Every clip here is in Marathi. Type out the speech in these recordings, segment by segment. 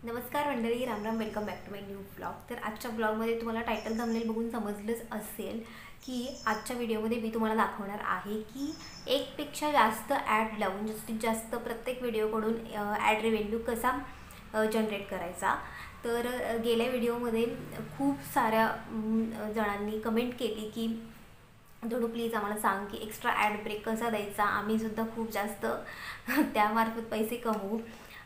नमस्कार मंडळी, राम welcome back to my new blog. तर आजच्या ब्लॉगमध्ये तुम्हाला टायटल थंबनेल बघून समजलंच असेल की आजच्या व्हिडिओमध्ये मी तुम्हाला दाखवणार आहे की एकपेक्षा जास्त ॲड लावून जास्तीत जास्त प्रत्येक व्हिडिओकडून ॲड रेव्हेन्यू कसा जनरेट करायचा। तर गेल्या व्हिडिओमध्ये खूप साऱ्या जणांनी कमेंट केली की धनू प्लीज आम्हाला सांग की एक्स्ट्रा ॲड ब्रेक कसा द्यायचा, आम्हीसुद्धा खूप जास्त त्यामार्फत पैसे कमवू।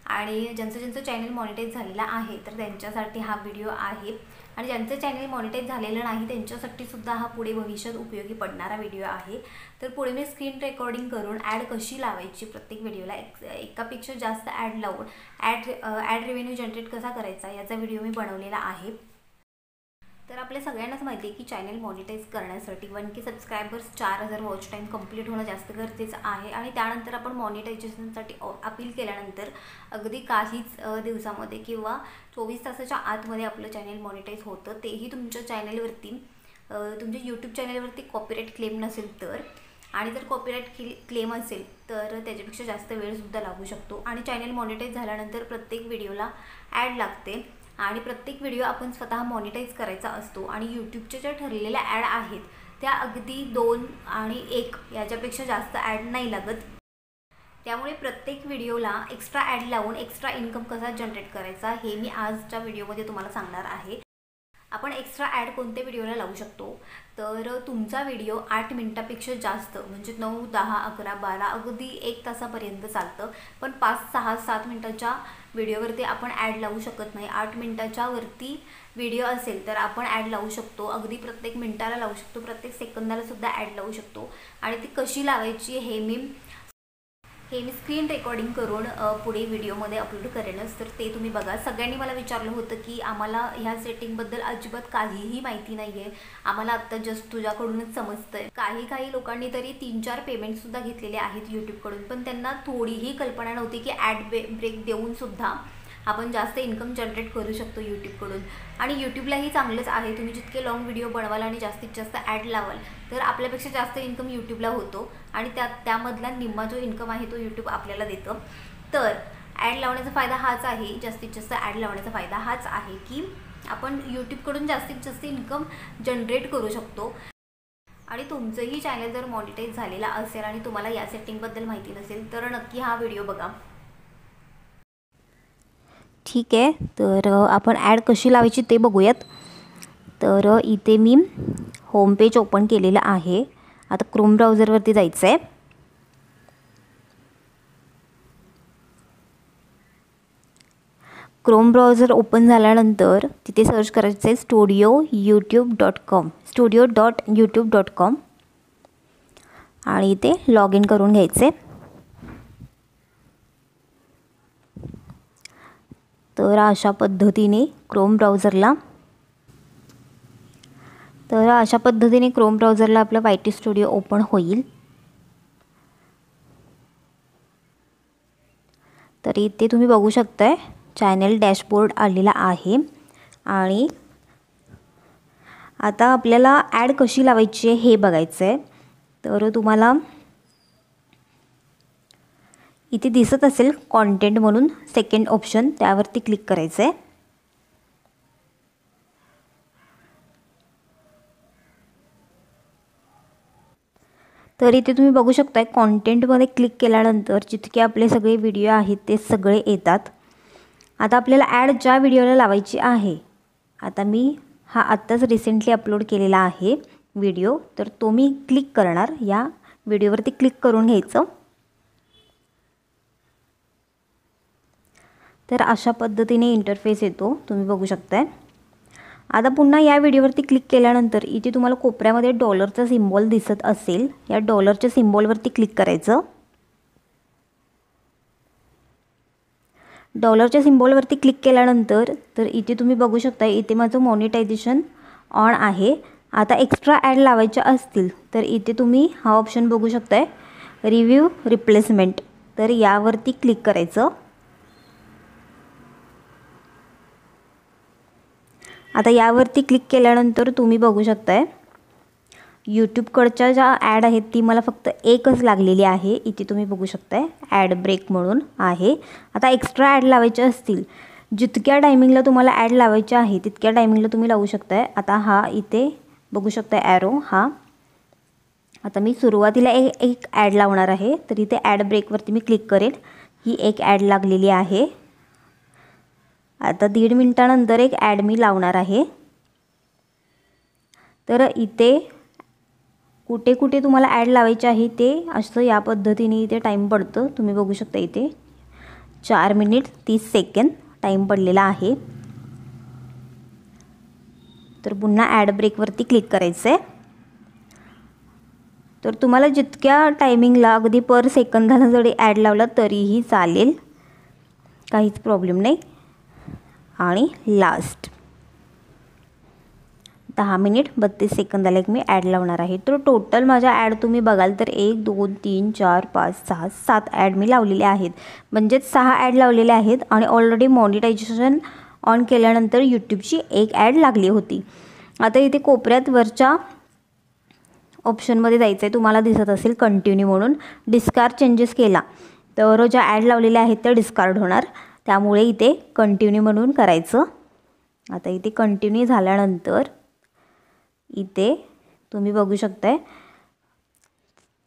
आणि ज्यांचं चॅनल मॉनिटाईज झालेला आहे तर त्यांच्यासाठी हा व्हिडिओ आहे, आणि ज्यांचं चॅनल मॉनिटाईज झालेलं नाही त्यांच्यासाठी सुद्धा हा पुढे भविष्यात उपयोगी पडणारा व्हिडिओ आहे। तर पुढे मी स्क्रीन रेकॉर्डिंग करून ॲड कशी लावायची, प्रत्येक व्हिडिओला एकापेक्षा जास्त ॲड लावून ॲड रेव्हेन्यू जनरेट कसा करायचा याचा व्हिडिओ मी बनवलेला आहे। तर आपल्या सगळ्यांनाच माहिती आहे की चॅनल मॉनिटाईज करण्यासाठी 1K subscribers 4000 watch time complete होणं जास्त गरजेचं आहे, आणि त्यानंतर आपण मॉनिटायझेशनसाठी अपील केल्यानंतर अगदी काहीच दिवसामध्ये किंवा 24 तासाच्या आतमध्ये आपलं चॅनल मॉनिटाईज होतं। तेही तुमच्या चॅनलवरती तुमच्या यूट्यूब चॅनलवरती कॉपीराईट क्लेम नसेल तर, आणि जर कॉपीराईट क्लेम असेल तर त्याच्यापेक्षा जास्त वेळसुद्धा लागू शकतो। आणि चॅनल मॉनिटाईज झाल्यानंतर प्रत्येक व्हिडिओला ॲड लागते, आणि प्रत्येक व्हिडिओ आपण स्वतः मॉनिटाईज करायचा असतो। आणि यूट्यूबच्या ज्या ठरलेल्या ॲड आहेत त्या अगदी 2 आणि 1 याच्यापेक्षा जास्त ॲड नाही लागत। त्यामुळे प्रत्येक व्हिडिओला एक्स्ट्रा ॲड लावून एक्स्ट्रा इन्कम कसा जनरेट करायचा हे मी आजच्या व्हिडिओमध्ये तुम्हाला सांगणार आहे। आपण एक्स्ट्रा ॲड कोणत्या व्हिडिओला लावू शकतो, तर तुमचा व्हिडिओ 8 मिनिटापेक्षा जास्त म्हणजे 9, 10, 11, 12 अगदी 1 तासापर्यंत चालतं, पण 5, 6, 7 मिनिटाच्या व्हिडिओवरती आपण ॲड लावू शकत नाही। 8 मिनिटाच्या वरती व्हिडिओ असेल तर आपण ॲड लावू शकतो, अगदी प्रत्येक मिनिटाला लावू शकतो, प्रत्येक सेकंदाला सुद्धा ॲड लावू शकतो। आणि ती कशी लावायची हे मी स्क्रीन रेकॉर्डिंग करून पुढे व्हिडिओमध्ये अपलोड करेनच, तर ते तुम्ही बघा। सगळ्यांनी मला विचारलं होतं की आम्हाला ह्या सेटिंगबद्दल अजिबात काहीही माहिती नाही आहे, आम्हाला आत्ता जस्ट तुझ्याकडूनच समजतंय। काही लोकांनी तरी 3-4 पेमेंटसुद्धा घेतलेले आहेत यूट्यूबकडून, पण त्यांना थोडीही कल्पना नव्हती की ॲड ब्रेक देऊनसुद्धा आपण जास्त इन्कम जनरेट करू शकतो यूट्यूबकडून। आणि यूट्यूबलाही चांगलंच आहे, तुम्ही जितके लॉंग व्हिडिओ बनवाल आणि जास्तीत जास्त ॲड लावाल तर आपल्यापेक्षा जास्त इन्कम यूट्यूबला होतो, आणि त्यामधला निम्मा जो इन्कम आहे तो यूट्यूब आपल्याला देतं। तर ॲड लावण्याचा फायदा हाच आहे, जास्तीत जास्त ॲड लावण्याचा फायदा हाच आहे की आपण यूट्यूबकडून जास्तीत जास्त इन्कम जनरेट करू शकतो। आणि तुमचंही चॅनल जर मॉनिटाईज झालेला असेल आणि तुम्हाला या सेटिंगबद्दल माहिती नसेल तर नक्की हा व्हिडिओ बघा। ठीक आहे, तर आपण ॲड कशी लावायची ते बघूयात। तर इथे मी होम पेज ओपन केलेलं आहे। आता क्रोम ब्राउझरवरती जायचं आहे। क्रोम ब्राउझर ओपन झाल्यानंतर तिथे सर्च करायचं आहे studio.youtube.com आणि इथे लॉग इन करून घ्यायचं आहे। तर अशा पद्धतीने क्रोम ब्राउझरला आपलं YT स्टुडिओ ओपन होईल। तर इथे तुम्ही बघू शकताय चॅनल डॅशबोर्ड आलेला आहे, आणि आता आपल्याला ॲड कशी लावायची आहे हे बघायचं आहे। तर तुम्हाला इथे दिसत असेल कॉन्टेंट म्हणून सेकंड ऑप्शन, त्यावरती क्लिक करायचं आहे। तर इथे तुम्ही बघू शकताय कॉन्टेंटमध्ये क्लिक केल्यानंतर जितके आपले सगळे व्हिडिओ आहेत ते सगळे येतात। आता आपल्याला ॲड ज्या व्हिडिओला लावायची आहे, आता मी हा आत्ताच रिसेंटली अपलोड केलेला आहे व्हिडिओ, तर तो मी क्लिक करणार, या व्हिडिओवरती क्लिक करून घ्यायचं। तर अशा पद्धतीने इंटरफेस येतो, तुम्ही बघू शकताय। आता पुन्हा या व्हिडिओवरती क्लिक केल्यानंतर इथे तुम्हाला कोपऱ्यामध्ये डॉलरचा सिम्बॉल दिसत असेल, या डॉलरच्या सिम्बॉलवरती क्लिक करायचं। डॉलरच्या सिम्बॉलवरती क्लिक केल्यानंतर तर इथे तुम्ही बघू शकता इथे माझं मॉनिटायझेशन ऑन आहे। आता एक्स्ट्रा ॲड लावायच्या असतील तर इथे तुम्ही हा ऑप्शन बघू शकताय, रिव्ह्यू रिप्लेसमेंट, तर यावरती क्लिक करायचं। आता यावरती क्लिक केल्यानंतर तुम्ही बघू शकताय यूट्यूबकडच्या ज्या ॲड आहेत ती मला फक्त एकच लागलेली आहे। इथे तुम्ही बघू शकताय ॲड ब्रेक म्हणून आहे। आता एक्स्ट्रा ॲड लावायचे असतील जितक्या टायमिंगला तुम्हाला ॲड लावायची आहे तितक्या टायमिंगला तुम्ही लावू शकताय. आता हा इथे बघू शकता ॲरो हा. आता मी सुरुवातीला एक ॲड लावणार आहे. तर इथे ॲड ब्रेकवरती मी क्लिक करेन. ही एक ॲड लागलेली आहे. आता 1.5 मिनिटानंतर एक ॲड मी लावणार आहे. तर इथे कुठे कुठे तुम्हाला ॲड लावायचे आहे ते असं या पद्धतीने इथे टाईम पडतं. तुम्ही बघू शकता इथे 4 मिनिट 30 सेकंद टाईम पडलेला आहे. तर पुन्हा ॲड ब्रेकवरती क्लिक करायचं आहे. तर तुम्हाला जितक्या टायमिंगला अगदी पर सेकंदाला जरी ॲड लावला तरीही चालेल, काहीच प्रॉब्लेम नाही. आणि लास्ट 10 मिनिट 32 सेकंदाला एक मी ॲड लावणार आहे. तर टोटल माझ्या ॲड तुम्ही बघाल तर 1 2 3 4 5 6 7 ॲड मी लावलेले आहेत. म्हणजेच 6 ॲड लावलेले आहेत आणि ऑलरेडी मॉनिटायझेशन ऑन केल्यानंतर यूट्यूबची एक ॲड लागली होती. आता इथे कोपऱ्यात वरच्या ऑप्शनमध्ये जायचं आहे. तुम्हाला दिसत असेल कंटिन्यू म्हणून. डिस्कार्ड चेंजेस केला तर ज्या ॲड लावलेल्या आहेत त्या डिस्कार्ड होणार. त्यामुळे इथे कंटिन्यू म्हणून करायचं. आता इथे कंटिन्यू झाल्यानंतर इथे तुम्ही बघू शकताय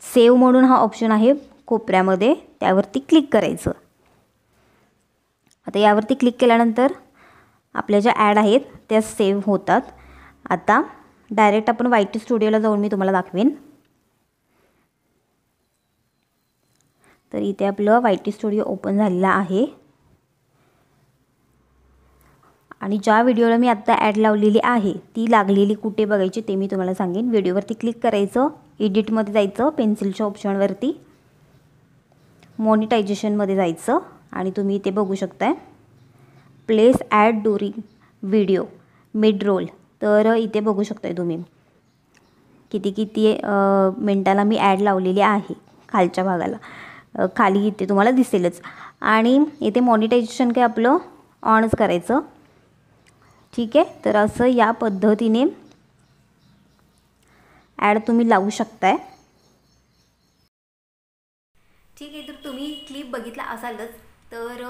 सेव्ह म्हणून हा ऑप्शन आहे कोपऱ्यामध्ये, त्यावरती क्लिक करायचं. आता यावरती क्लिक केल्यानंतर आपल्या ज्या ॲड आहेत त्या सेव्ह होतात. आता डायरेक्ट आपण YT स्टुडिओला जाऊन मी तुम्हाला दाखवेन. तर इथे आपलं YT स्टुडिओ ओपन झालेला आहे. आणि ज्या व्हिडिओला मी आत्ता ॲड लावलेली आहे ती लागलेली कुठे बघायची ते मी तुम्हाला सांगेन. व्हिडिओवरती क्लिक करायचं, एडिटमध्ये जायचं, पेन्सिलच्या ऑप्शनवरती मॉनिटायझेशनमध्ये जायचं आणि तुम्ही इथे बघू शकताय place ad during video mid roll. तर इथे बघू शकताय तुम्ही किती मिनटाला मी ॲड लावलेली आहे. खालच्या भागाला खाली इथे तुम्हाला दिसेलच. आणि इथे मॉनिटायझेशन काय आपलं ऑनच करायचं. ठीक आहे. तर असं या पद्धतीने ॲड तुम्ही लावू शकताय. ठीक आहे. तर तुम्ही क्लिप बघितला असालच. तर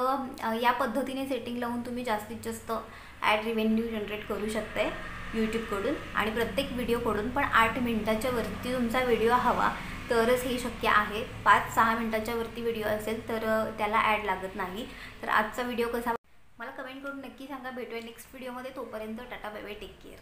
या पद्धतीने सेटिंग लावून तुम्ही जास्तीत जास्त ॲड रेव्हेन्यू जनरेट करू शकताय यूट्यूबकडून. आणि प्रत्येक व्हिडिओकडून पण 8 मिनिटाच्या वरती तुमचा व्हिडिओ हवा तरच हे शक्य आहे. 5-6 मिनिटाच्या वरती व्हिडिओ असेल तर त्याला ॲड लागत नाही. तर आजचा व्हिडिओ कसा मला कमेंट करून नक्की सांगा. भेटूया नेक्स्ट व्हिडिओमध्ये. तोपर्यंत tata bye bye, take care.